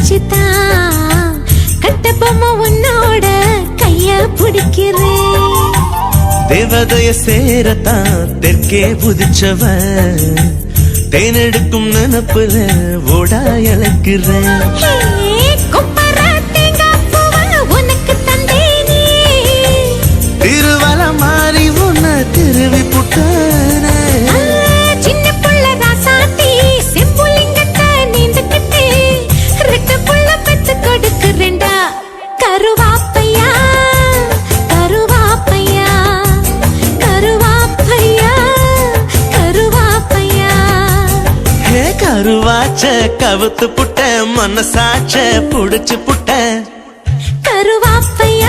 வச்சுதான் கட்டபொம்மை உன்னோட கைய பிடிக்கிறேன். தேவதைய சேரத்தான் தெற்கே புதிச்சவ தேனெடுக்கும் நினப்புல ஓடா இழக்கிறேன். திருவல மாறி உன்ன திருவி புட்டான சின்ன புள்ள ராசாத்தி செம்புலிங்கத்தை நீந்துக்கிட்டு ரெட்ட புள்ள பெத்து கொடுக்குறேன்டா. கருவாப்பையா கருவாப்பையா கருவாப்பையா கருவாப்பையா. ஹே கருவாச்ச கவுத்து புட்ட மனசாச்ச புடிச்சு புட்ட கருவாப்பையா